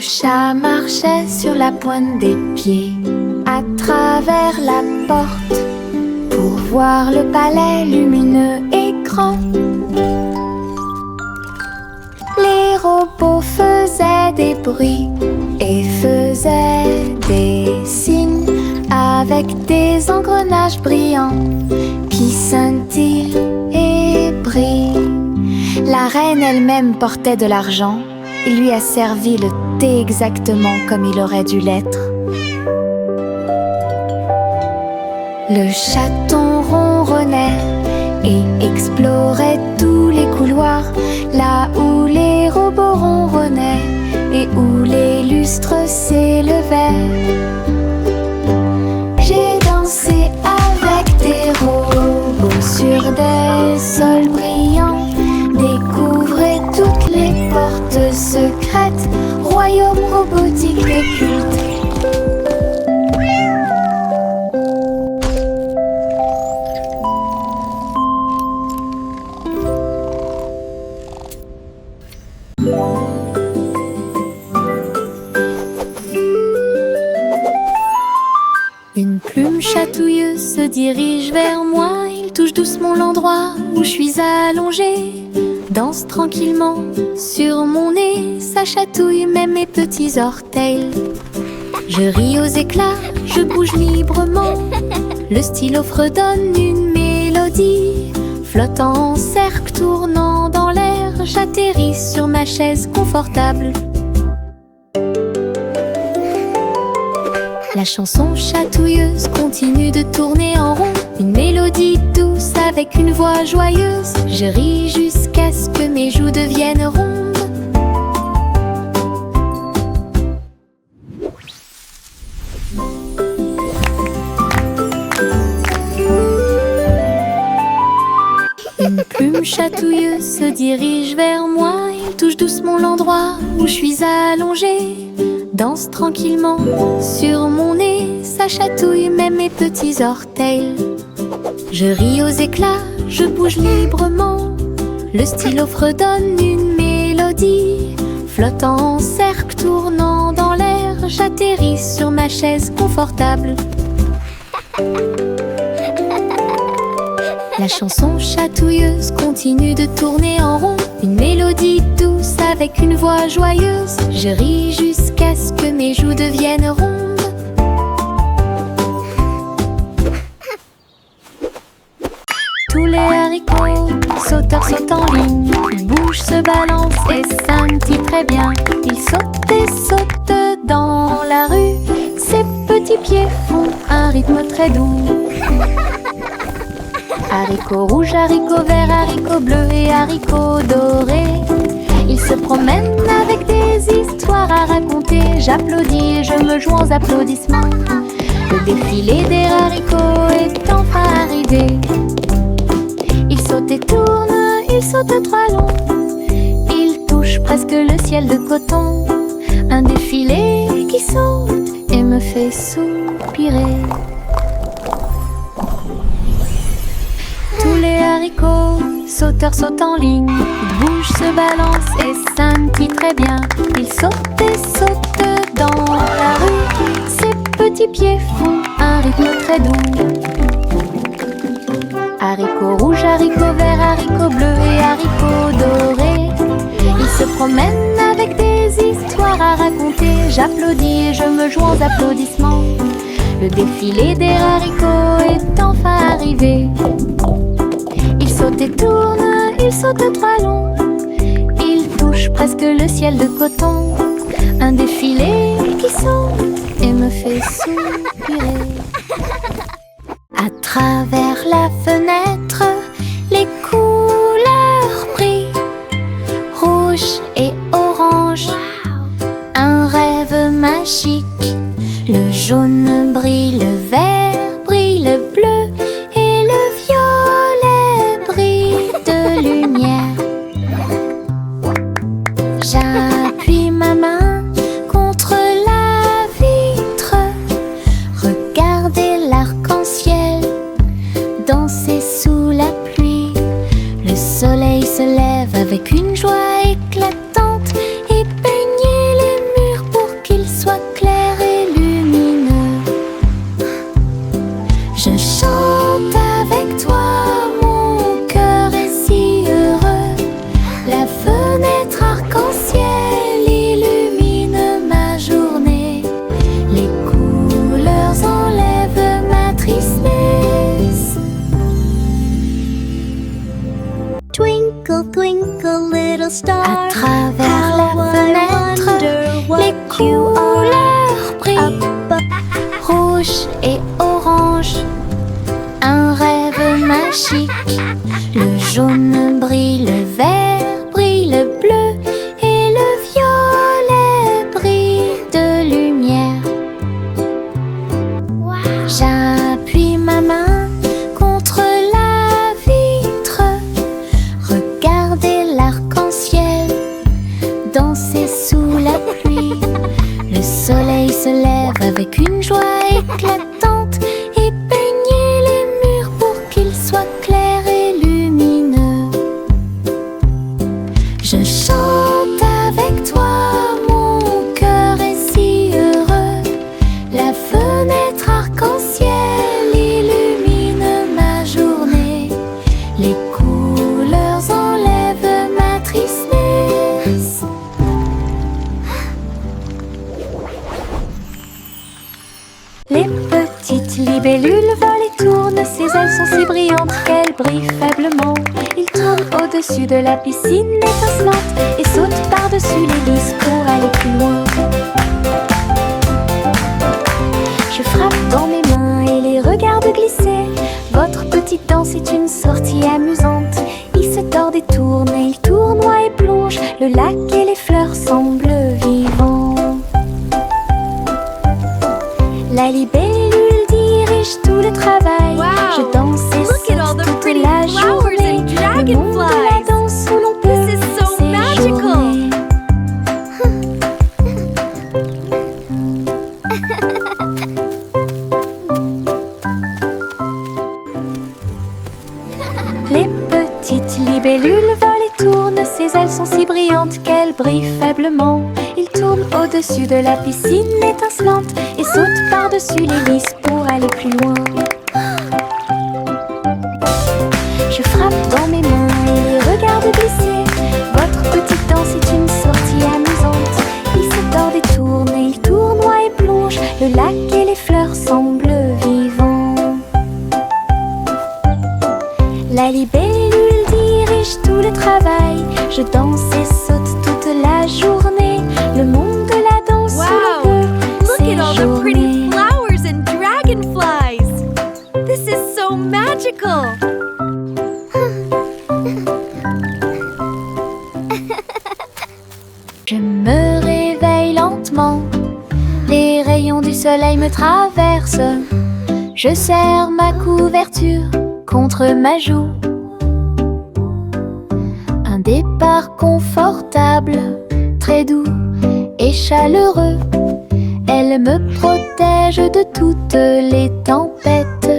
chat marchait sur la pointe des pieds à travers la porte pour voir le palais lumineux et grand. Les robots faisaient des bruits et faisaient des signes avec des engrenages brillants qui scintillent et brillent. La reine elle-même portait de l'argent. Il lui a servi le thé exactement comme il aurait dû l'être. Le chaton ronronnait et explorait tous les couloirs, là où les robots ronronnaient et où les lustres s'élevaient. J'ai dansé avec des robots sur des sols brillants, découvrez toutes les portes secrètes, royaume robotique occulte. Une plume chatouilleuse se dirige vers moi. Il touche doucement l'endroit où je suis allongée. Danse tranquillement sur mon nez. Ça chatouille même mes petits orteils. Je ris aux éclats, je bouge librement. Le stylo fredonne une mélodie. Flottant en cercle, tournant dans l'air, j'atterris sur ma chaise confortable. La chanson chatouilleuse continue de tourner en rond. Une mélodie douce avec une voix joyeuse. Je ris jusqu'à ce que mes joues deviennent rondes. Une plume chatouilleuse se dirige vers moi. Il touche doucement l'endroit où je suis allongée. Danse tranquillement sur mon nez, ça chatouille même mes petits orteils. Je ris aux éclats, je bouge librement. Le stylo fredonne une mélodie. Flottant en cercle, tournant dans l'air, j'atterris sur ma chaise confortable. La chanson chatouilleuse continue de tourner en rond. Une mélodie douce avec une voix joyeuse. Je ris jusqu'à ce que mes joues deviennent rondes. Tous les haricots, sauteurs sautent en ligne. Ils bougent, se balancent et scintillent très bien. Ils sautent et sautent dans la rue. Ses petits pieds font un rythme très doux. Haricots rouges, haricots verts, haricots bleus et haricots dorés. Ils se promènent avec des histoires à raconter. J'applaudis et je me joins aux applaudissements. Le défilé des haricots est enfin arrivé. Ils sautent et tournent, ils sautent trois longs. Ils touchent presque le ciel de coton. Un défilé qui saute et me fait soupirer. Tous les haricots, sauteurs sautent en ligne. Ils bougent, se balancent et scintillent très bien. Ils sautent et sautent dans la rue. Ses petits pieds font un rythme très doux. Haricots rouges, haricots verts, haricots bleus et haricots dorés. Ils se promènent avec des histoires à raconter. J'applaudis et je me joins aux applaudissements. Le défilé des haricots est enfin arrivé. Ils sautent et tournent, ils sautent trois longs. Ils touchent presque le ciel de coton. Un défilé qui saute et me fait soupirer. À travers la fenêtre, les couleurs brillent. Rouge et orange, un rêve magique. Le jaune brille, le vert brille, le bleu et le violet brille de lumière. J'appuie ma main contre la vitre. Regardez l'arc-en-ciel danser sous la pluie. Le soleil se lève avec une joie éclatante et peignez les murs pour À travers la fenêtre, les couleurs brillent, rouge et orange, un rêve magique. Le jaune brille, le vert brille, le bleu et le violet brillent de lumière. J'appuie ma main contre la vitre. Regardez l'arc-en-ciel danser sous la pluie. Le soleil se lève avec une joie éclatante et peignez les murs pour qu'ils soient clairs et lumineux. Je chante avec toi, mon cœur est si heureux. La fenêtre arc-en-ciel illumine ma journée. Les couleurs enlèvent ma tristesse. Les petites libellules volent et tournent, ses ailes sont si brillantes qu'elles brillent faiblement. Ils tournent au-dessus de la piscine étincelante et sautent par-dessus les lys pour aller plus loin. Je frappe dans mes mains et les regarde glisser. Votre petite danse est une sortie amusante. Ils se tordent et tournent, et ils tournoient et plongent. Le lac et les fleurs semblent vivants. La libellule dirige tout le travail. Je danse et saute toute la journée. Le monde de la danse où l'on peut séjourner. Les petites libellules volent et tournent, ses ailes sont si brillantes qu'elles brillent faiblement. Ils tournent au-dessus de la piscine étincelante et sautent par-dessus les lys pour aller plus loin. Je frappe dans mes mains et les regarde glisser. Votre petite danse est une sortie amusante. Ils se tordent et tournent, et ils tournoient et plongent. Le lac et les fleurs semblent vivants. La libellule dirige tout le travail. Je danse et saute toute la journée. Le monde de la danse où l'on peut Look at all the pretty séjourner. flowers and dragonflies! This is so magical! Je me réveille lentement, les rayons du soleil me traversent. Je serre ma couverture contre ma joue. Un départ confortable, très doux et chaleureux. Elle me protège de toutes les tempêtes.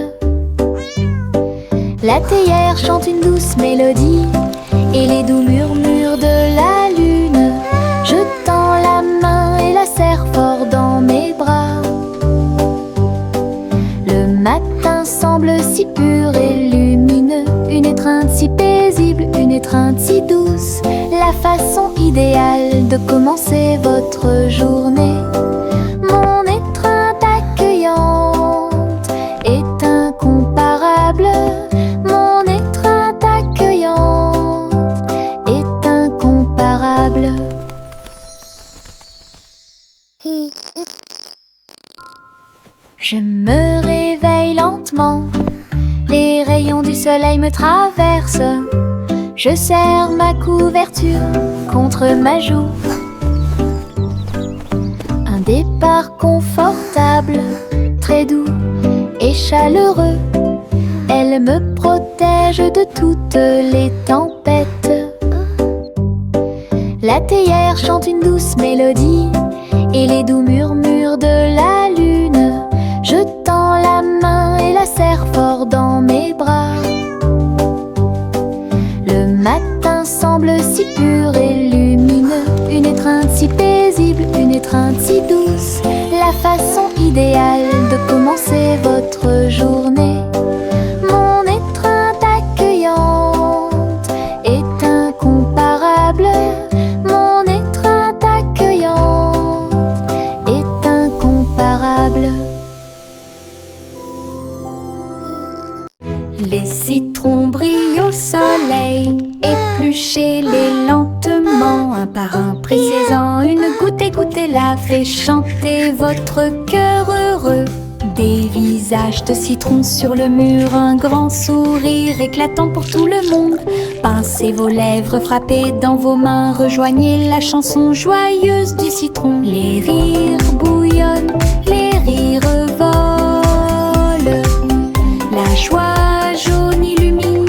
La théière chante une douce mélodie et les doux murmures de la lune. Je tends la main et la serre fort dans mes bras. Le matin semble si pur et lumineux, une étreinte si paisible, une étreinte si douce, la façon idéale de commencer votre journée. Mon étreinte accueillante est incomparable. Mon étreinte accueillante est incomparable. Je me réveille lentement, les rayons du soleil me traversent. Je serre ma couverture contre ma joue. Un départ confortable, très doux et chaleureux. Elle me protège de toutes les tempêtes. La théière chante une douce mélodie et les doux murmures de la lune. Je tends la main et la serre fort dans mes bras. Le matin semble si pur et lumineux, une étreinte si paisible, une étreinte si douce, la façon idéale de commencer votre journée. Mon étreinte accueillante est incomparable. Mon étreinte accueillante est incomparable. Les citrons brillent au soleil, épluchez-les lentement. un par un, pressez-en une goutte et goûtez-la. Fait chanter votre cœur heureux. Des visages de citron sur le mur, un grand sourire éclatant pour tout le monde. Pincez vos lèvres, frappez dans vos mains, rejoignez la chanson joyeuse du citron. Les rires bouillonnent, les rires volent, la joie jaune illumine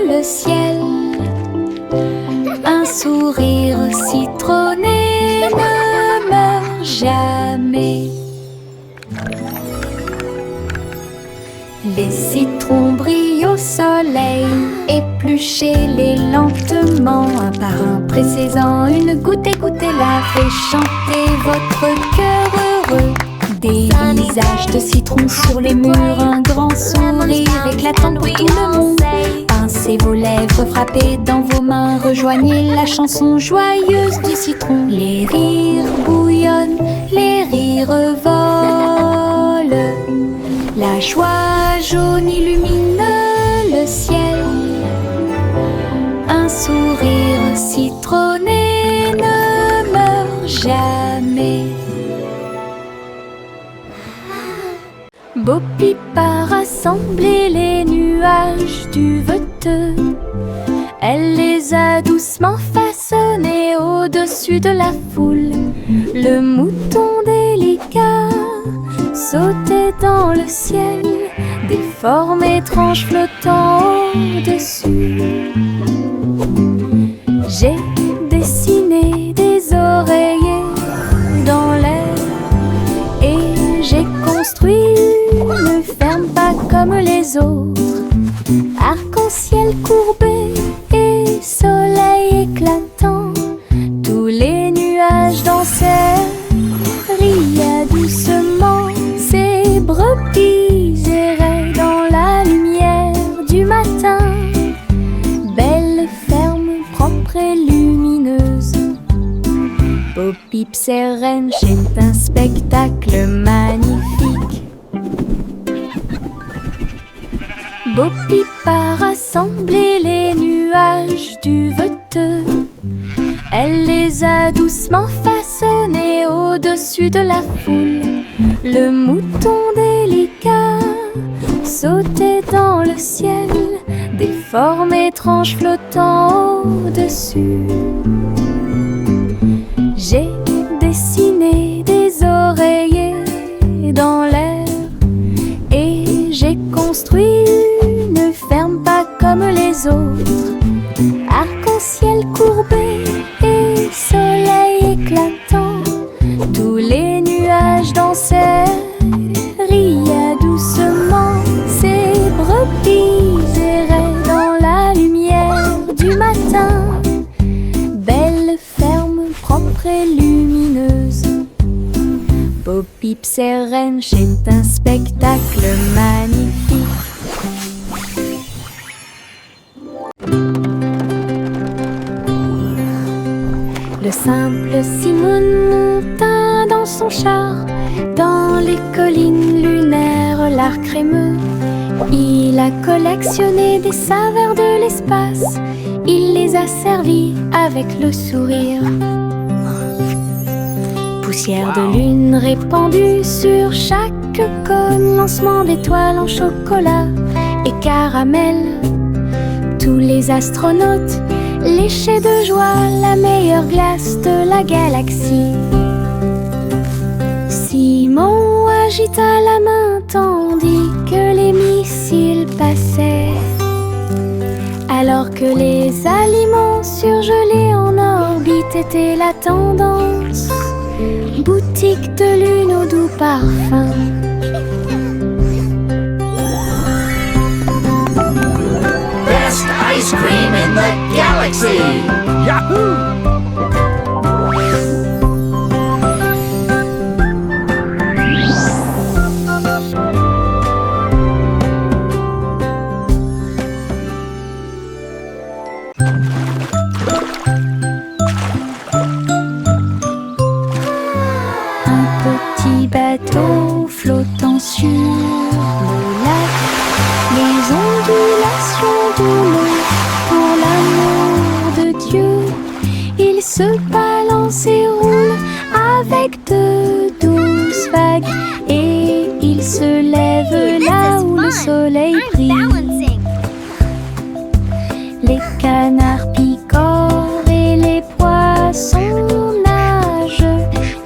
le ciel. Un sourire citronné ne meurt jamais. Les citrons brillent au soleil, épluchez-les lentement, un par un, pressez-en une goutte et goûtez-la. Fait chanter votre cœur heureux. Des visages de citron sur les murs, un grand sourire éclatant pour tout le monde. Pincez vos lèvres, frappez dans vos mains, rejoignez la chanson joyeuse du citron. Les rires bouillonnent, les rires volent, la joie jaune illumine le ciel. Un sourire citronné ne meurt jamais. Bo Peep a rassemblé les nuages du veteux. Elle les a doucement façonnés au-dessus de la foule. Le mouton délicat sautait dans le ciel, des formes étranges flottant au-dessus. J'ai dessiné des oreillers dans l'air et j'ai construit une ferme pas comme les autres. Arc-en-ciel courbé et soleil éclatant, tous les nuages dansaient, riaient doucement. Ces brebis erraient dans la lumière du matin. Belle ferme propre et lumineuse. Bo Peep c'est reine, c'est un spectacle magnifique. Bo Peep a rassemblé les nuages du veteux. Elle les a doucement façonnés au-dessus de la foule. Le mouton délicat sautait dans le ciel, des formes étranges flottant au-dessus. J'ai dessiné des oreillers dans l'air et j'ai construit une ferme pas comme les autres. Arc-en-ciel courbé et soleil éclatant, tous les nuages dansaient, riaient doucement. Ces brebis erraient dans la lumière du matin. Belle ferme propre et lumineuse. Bo Peep c'est reine, c'est un spectacle magnifique. Le simple Simon monta dans son char, dans les collines lunaires, l'art crémeux. Il a collectionné des saveurs de l'espace, il les a servis avec le sourire. Poussière de lune répandue sur chaque cône, lancement d'étoiles en chocolat et caramel. Tous les astronautes léchaient de joie la meilleure glace de la galaxie. Simon agita la main tandis que les missiles passaient, alors que les aliments surgelés en orbite étaient la tendance. Boutique de lune au doux parfum. Best ice cream in the galaxy! Yahoo! Bateau flottant sur le lac, les ondulations de l'eau. Pour l'amour de Dieu, il se se lève là où le soleil brille. Les canards picorent et les poissons nagent.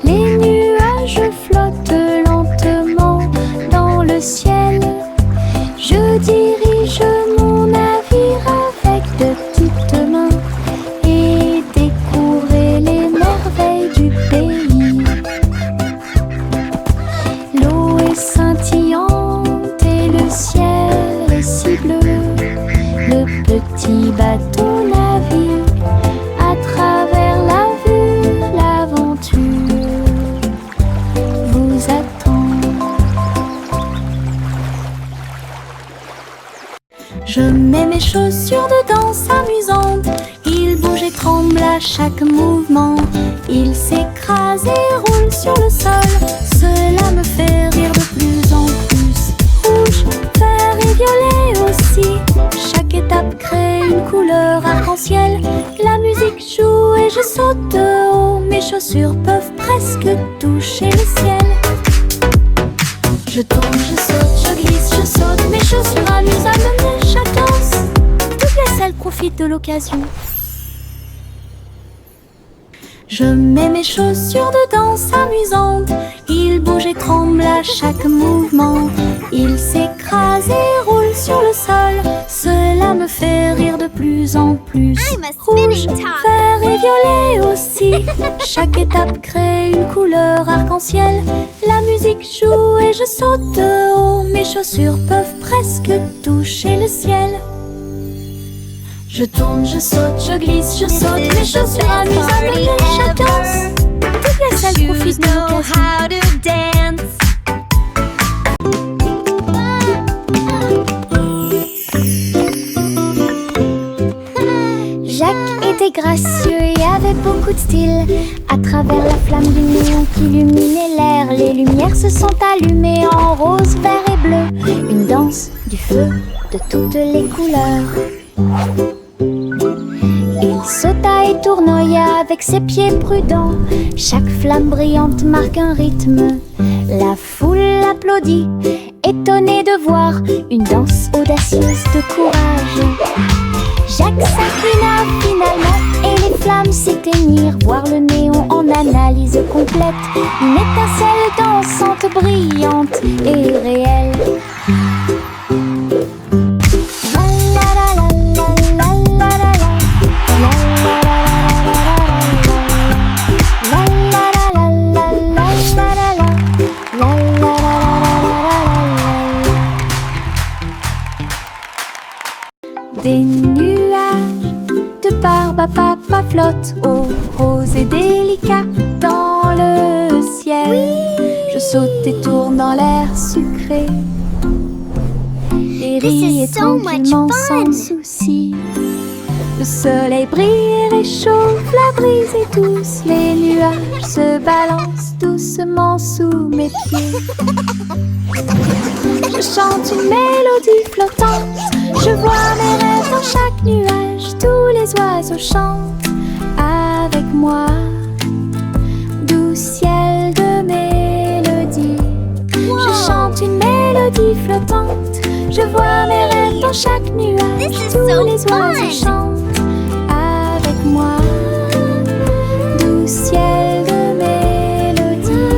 Les nuages flottent lentement dans le ciel. Je dirige mon navire avec de petites mains et découvrir les merveilles du pays. L'eau est scintillante et le ciel est si bleu. Le petit bateau navigue à travers la vue. L'aventure vous attend. Je mets mes chaussures de danse amusantes. Ils bougent et tremblent à chaque mouvement. Ils s'écrasent et roulent sur le sol. Cela me fait rire de plus en plus. Rouge, vert et violet aussi. Chaque étape crée une couleur arc-en-ciel. La musique joue et je saute de haut. Mes chaussures peuvent presque toucher le ciel. Je tourne, je saute, je glisse, je saute. Mes chaussures amusent à mener chaque danse. Toutes les selles profitent de l'occasion. Je mets mes chaussures de danse amusantes. Ils bougent et tremblent à chaque mouvement. Ils s'écrasent et roulent sur le sol. Cela me fait rire de plus en plus. Rouge, vert et violet aussi. Chaque étape crée une couleur arc-en-ciel. La musique joue et je saute de haut. Mes chaussures peuvent presque toucher le ciel. Je tourne, je saute, je glisse, je saute. Mes chaussures amusent à mener chaque danse. Toutes les selles profitent de l'occasion. Jacques était gracieux et avait beaucoup de style. À travers la flamme du néon qui illuminait l'air, les lumières se sont allumées en rose, vert et bleu. Une danse du feu de toutes les couleurs. Il sauta et tournoya avec ses pieds prudents. Chaque flamme brillante marque un rythme. La foule applaudit, étonnée de voir une danse audacieuse de courage. Jacques s'inclina finalement et les flammes s'éteignirent. Voir le néon en analyse complète. Une étincelle dansante, brillante et réelle. Des nuages de barbe à papa flottent, oh, rose et délicat dans le ciel. Je saute et tourne dans l'air sucré et ris tranquillement sans souci. Le soleil brille et réchauffe, la brise est douce. Les nuages se balancent doucement sous mes pieds. Je chante une mélodie flottante. Je vois mes rêves dans chaque nuage. Tous les oiseaux chantent avec moi. Doux ciel de mélodie. Je chante une mélodie flottante. Je vois mes rêves dans chaque nuage. Tous les oiseaux chantent avec moi. Doux ciel de mélodie.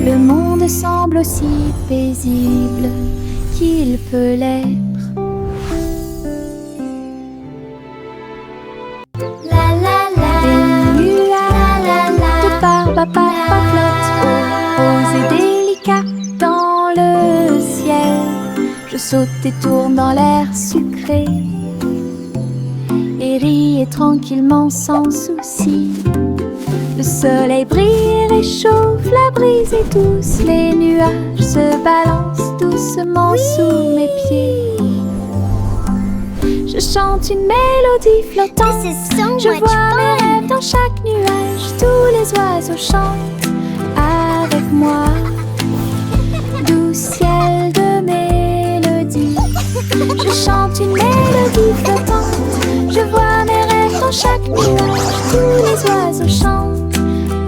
Le monde semble aussi paisible qu'il peut l'être. La la la. Des nuages de barbe à papa flottent, rose et délicat dans le ciel. Je saute et tourne dans l'air sucré et ris tranquillement sans souci. Le soleil brille et réchauffe, la brise est douce. Les nuages se balancent doucement sous mes pieds. Je chante une mélodie flottante. Je vois mes rêves dans chaque nuage. Tous les oiseaux chantent avec moi. Doux ciel de mélodie. Je chante une mélodie flottante. Je vois mes rêves dans chaque nuage. Tous les oiseaux chantent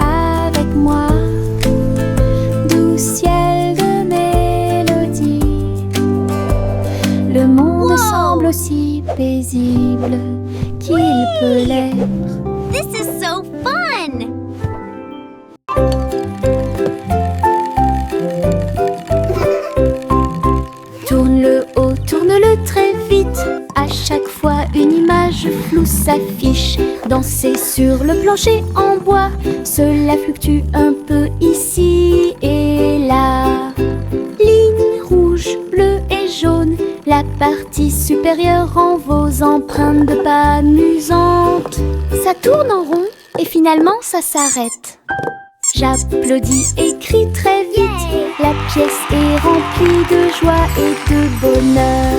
avec moi. Doux ciel paisible qu'il peut l'être. This is so fun! Tourne le haut, tourne-le très vite. À chaque fois une image floue s'affiche. Danser sur le plancher en bois, cela fluctue un peu ici et là. Ligne rouge, bleue et jaune, la partie supérieure rend vos empreintes de pas amusantes. Ça tourne en rond et finalement ça s'arrête. J'applaudis et crie très vite. La pièce est remplie de joie et de bonheur.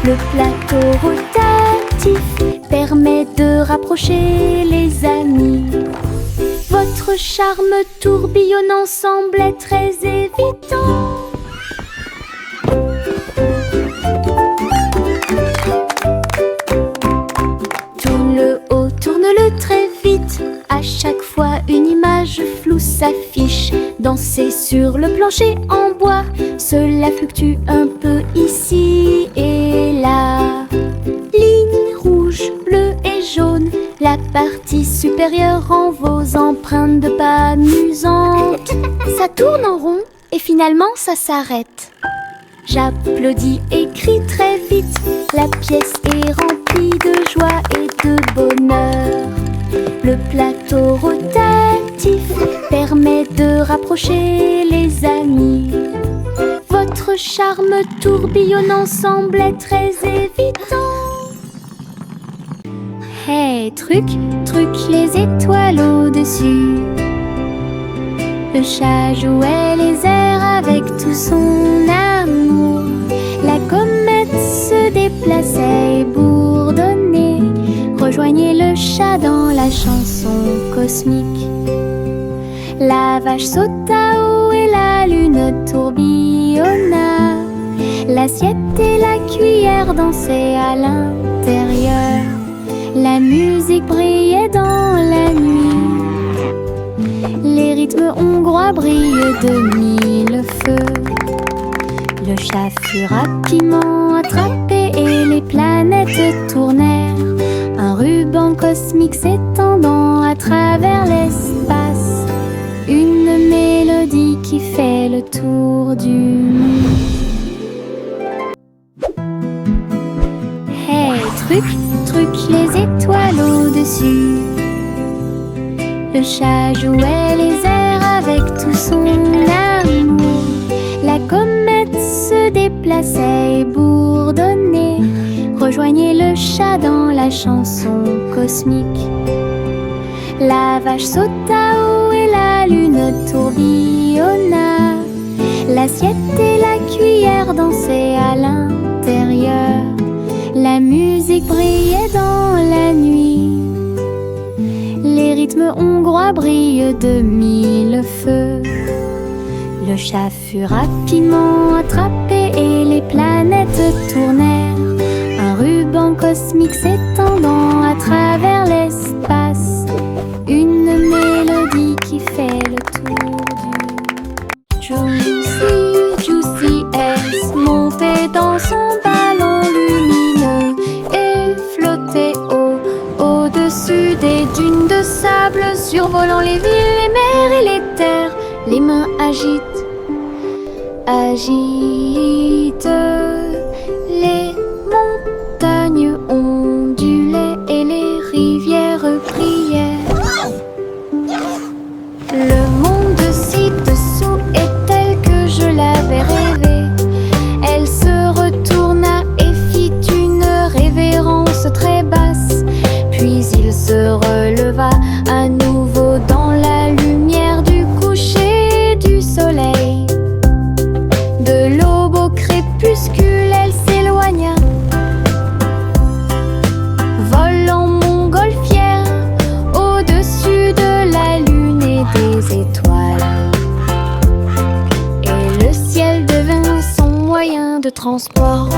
Le plateau rotatif permet de rapprocher les amis. Votre charme tourbillonnant semblait très évident. Tourne le haut, tourne-le très vite. À chaque fois une image floue s'affiche. Danser sur le plancher en bois, cela fluctue un peu ici et là. Ligne rouge, bleue et jaune, la partie supérieure rend vos empreintes de pas amusantes. Ça tourne en rond et finalement ça s'arrête. J'applaudis et crie très vite. La pièce est remplie de joie et de bonheur. Le plateau rotatif permet de rapprocher les amis. Votre charme tourbillonnant semblait très évident. Hey, truc, truc, les étoiles au-dessus. Le chat jouait les airs avec tout son amour. La comète se déplaçait et bourdonnait. Rejoignez le chat dans la chanson cosmique. La vache sauta haut et la lune tourbillonna. L'assiette et la cuillère dansaient à l'intérieur. La musique brillait dans la nuit. Les rythmes hongrois brillent de mille feux. Le chat fut rapidement attrapé et les planètes tournèrent. Un ruban cosmique s'étendant à travers l'espace. Une mélodie qui fait le tour du monde. Hey, truc, truc, les étoiles au-dessus. Le chat jouait les airs avec tout son amour. La comète se déplaçait et bourdonnait. Rejoignez le chat dans la chanson cosmique. La vache sauta haut et la lune tourbillonna. L'assiette et la cuillère dansaient à l'intérieur. La musique brillait dans la nuit. Les rythmes hongrois brillent de mille feux. Le chat fut rapidement attrapé et les planètes tournèrent. Un ruban cosmique s'étendant à travers l'espace. Une mélodie qui fait le tour du... Juicy, Juicy S montait dans son ballon lumineux et flottait au-dessus des dunes de sable, survolant les villes, les mers et les terres. Les mains agitent les montagnes ondulaient et les rivières prièrent. Le monde ci-dessous est tel que je l'avais rêvé. Elle se retourna et fit une révérence très basse. Puis il se releva à nouveau dans la lumière du coucher du soleil. De l'aube au crépuscule, elle s'éloigna, volant montgolfière au-dessus de la lune et des étoiles. Et le ciel devint son moyen de transport.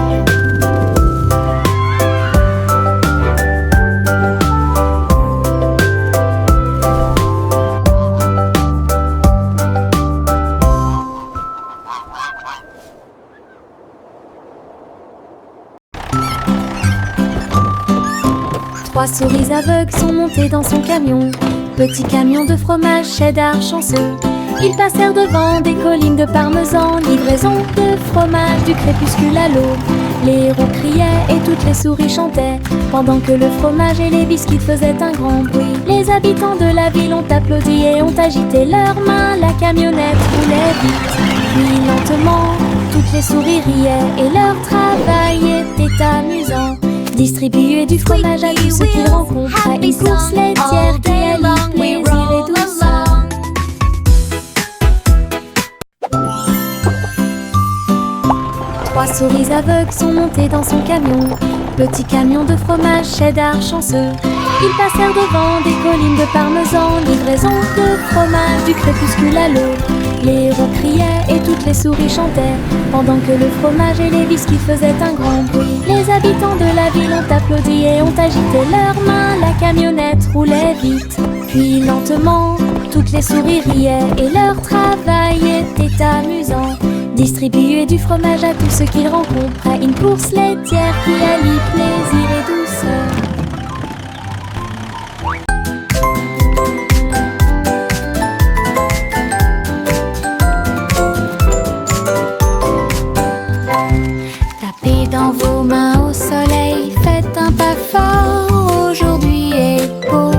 3 souris aveugles sont montées dans son camion. Petit camion de fromage cheddar chanceux. Ils passèrent devant des collines de parmesan. Livraison de fromage du crépuscule à l'aube. Les héros criaient et toutes les souris chantaient, pendant que le fromage et les biscuits faisaient un grand bruit. Les habitants de la ville ont applaudi et ont agité leurs mains. La camionnette roulait vite, puis lentement. Toutes les souris riaient et leur travail était amusant. Distribuer du fromage à tous ceux qu'ils rencontraient. Une course laitière qui allie plaisir et douceur. Trois souris aveugles sont montées dans son camion. Petit camion de fromage cheddar chanceux. Ils passèrent devant des collines de parmesan. Livraison de fromage du crépuscule à l'aube. Les héros criaient et toutes les souris chantaient, pendant que le fromage et les biscuits faisaient un grand bruit. Les habitants de la ville ont applaudi et ont agité leurs mains. La camionnette roulait vite, puis lentement. Toutes les souris riaient et leur travail était amusant. Distribuer du fromage à tous ceux qu'ils rencontraient. Une course laitière qui allie plaisir et douceur. Tapez dans vos mains au soleil, faites un pas fort, aujourd'hui est beau.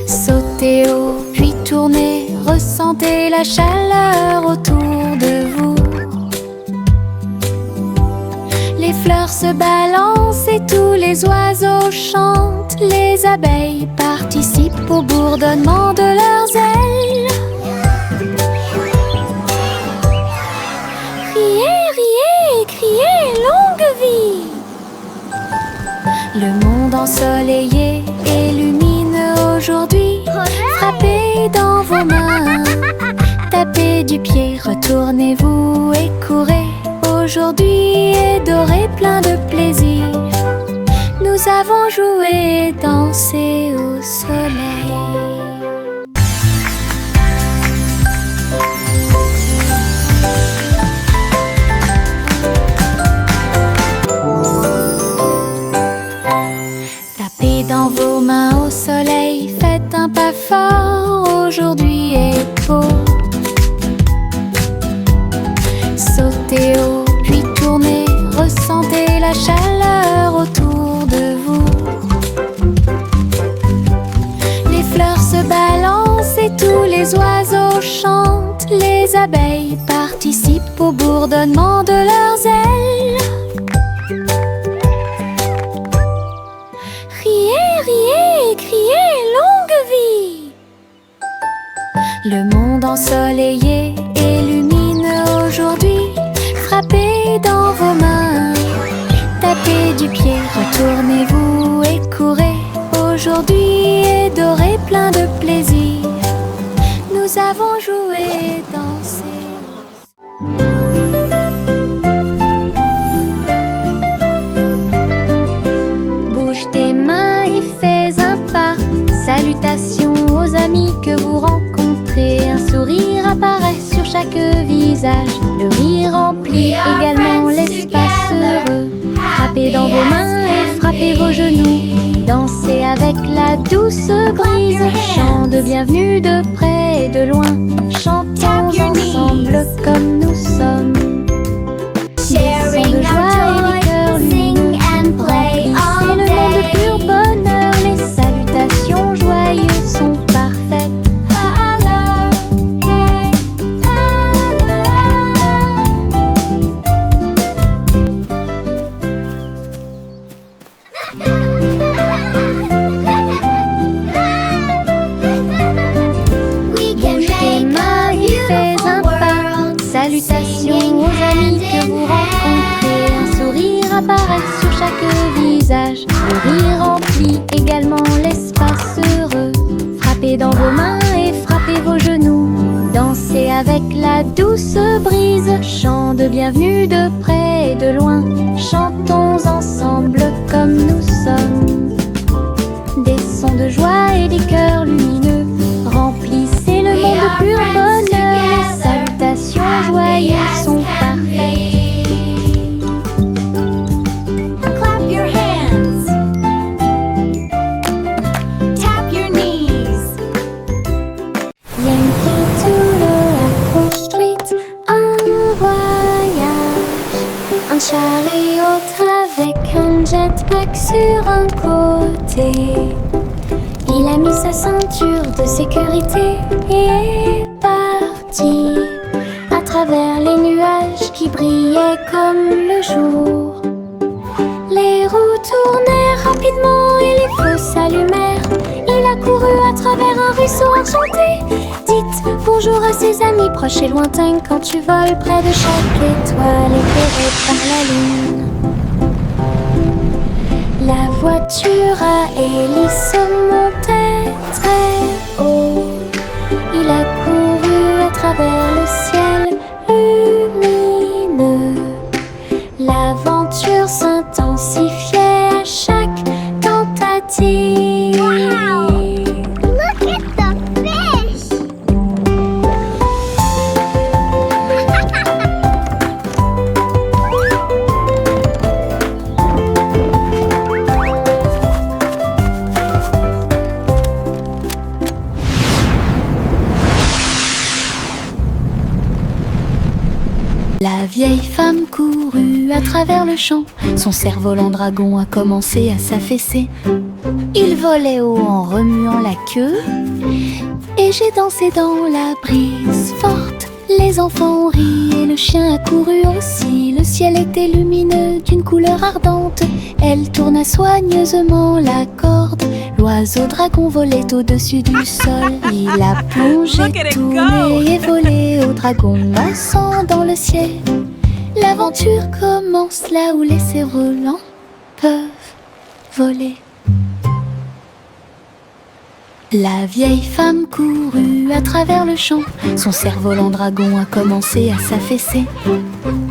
Sautez haut, puis tournez, ressentez la chaleur autour de vous. Les fleurs se balancent et tous les oiseaux chantent. Les abeilles participent au bourdonnement de leurs ailes. Riez, riez, criez, longue vie. Le monde ensoleillé et lumineux aujourd'hui. Frappez dans vos mains, tapez du pied, retournez-vous et courez. Aujourd'hui est doré, plein de plaisir. Nous avons joué et dansé au soleil. Tapez dans vos mains au soleil, faites un pas fort, aujourd'hui est beau. Sautez haut, puis tournez, ressentez la chaleur autour de vous. Les fleurs se balancent et tous les oiseaux chantent. Les abeilles participent au bourdonnement de leurs ailes. Riez, riez, criez, longue vie. Le monde ensoleillé et lumineux aujourd'hui. Frappez dans vos mains, tapez du pied, retournez-vous et courez. Aujourd'hui est doré, plein de plaisir. Nous avons joué et dansé. Bouge tes mains et fais un pas. Salutations aux amis que vous rencontrez. Un sourire apparaît sur chaque visage. Le rire remplit également l'espace heureux. Frappez dans vos mains et frappez vos genoux. Dansez avec la douce brise. Chant de bienvenue de près et de loin. Chantons ensemble comme nous sommes. Des sons de joie et des cœurs lumineux. C'est le monde de pur bonheur. Les salutations joyeuses sont parfaites. Salutations aux amis que vous rencontrez. Un sourire apparaît sur chaque visage. Le rire remplit également l'espace heureux. Frappez dans vos mains et frappez vos genoux. Dansez avec la douce brise. Chant de bienvenue de près et de loin. Chantons ensemble comme nous sommes. Des sons de joie et des cœurs lumineux. Remplissez le monde de pur bonheur. Les salutations joyeuses sont parfaites. Clap your hands. jetpack sur un côté. Il a mis sa ceinture de sécurité et est parti à travers les nuages qui brillaient comme le jour. Les roues tournaient rapidement et les feux s'allumèrent. Il a couru à travers un ruisseau enchanté. Dites bonjour à ses amis proches et lointains quand tu voles près de chaque étoile éclairée par la lune. La voiture à hélice montait très haut. Il a couru à travers le ciel lumineux. L'aventure s'intensifiait à chaque tentative. Wow! Look at the fish! La vieille femme courut à travers le champ. Son cerf-volant dragon a commencé à s'affaisser. Il volait haut en remuant la queue et j'ai dansé dans la brise forte. Les enfants ont ri et le chien a couru aussi. Le ciel était lumineux d'une couleur ardente. Elle tourna soigneusement la corde. L'oiseau dragon volait au-dessus du sol. Il a plongé, tourné et volé au dragon dansant dans le ciel. L'aventure commence là où les cerfs-volants peuvent voler. La vieille femme courut à travers le champ. Son cerf-volant dragon a commencé à s'affaisser.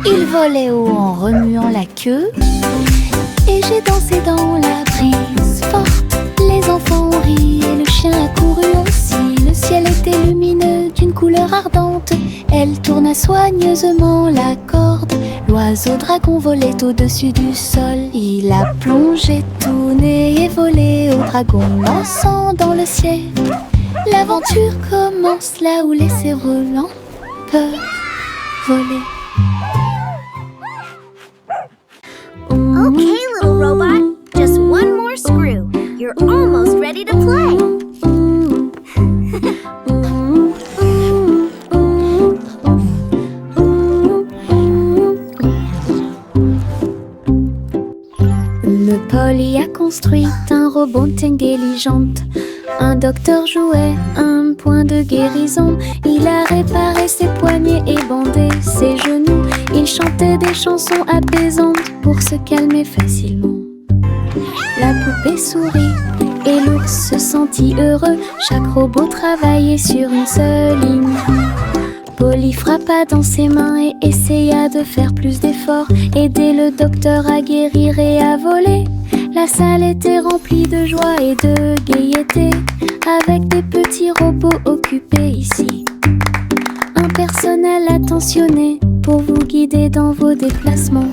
Il volait haut en remuant la queue et j'ai dansé dans la brise forte. Les enfants ont ri et le chien a couru aussi. Le ciel était lumineux d'une couleur ardente. Elle tourna soigneusement la corde. L'oiseau dragon volait au-dessus du sol. Il a plongé, tourné et volé au dragon dansant dans le ciel. L'aventure commence là où les cerfs-volants peuvent voler. Okay, little robot, just one more screw. You're almost ready to play. Polly a construit un robot intelligente. Un docteur jouait un point de guérison. Il a réparé ses poignets et bandé ses genoux. Il chantait des chansons apaisantes pour se calmer facilement. La poupée sourit et l'ours se sentit heureux. Chaque robot travaillait sur une seule ligne. Polly frappa dans ses mains et essaya de faire plus d'efforts. Aider le docteur à guérir et à voler. La salle était remplie de joie et de gaieté, avec des petits robots occupés ici. Un personnel attentionné pour vous guider dans vos déplacements.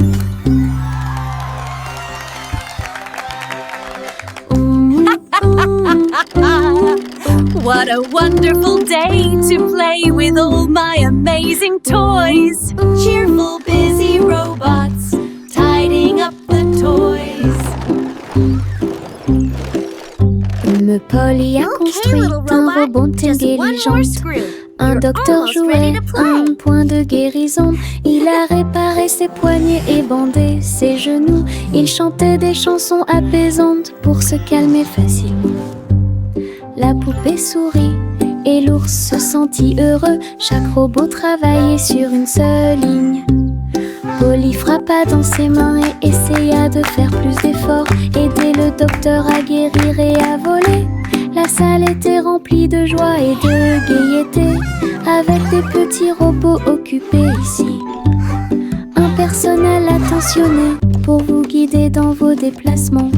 What a wonderful day to play with all my amazing toys. Cheerful, busy robots, tidying up the toys. Polly a construit un robot intelligent. Un docteur jouait un point de guérison. Il a réparé ses poignets et bandé ses genoux. Il chantait des chansons apaisantes pour se calmer facilement. La poupée sourit et l'ours se sentit heureux. Chaque robot travaillait sur une seule ligne. Polly frappa dans ses mains et essaya de faire plus d'efforts. Aider le docteur à guérir et à voler. La salle était remplie de joie et de gaieté, avec des petits robots occupés ici. Un personnel attentionné pour vous guider dans vos déplacements.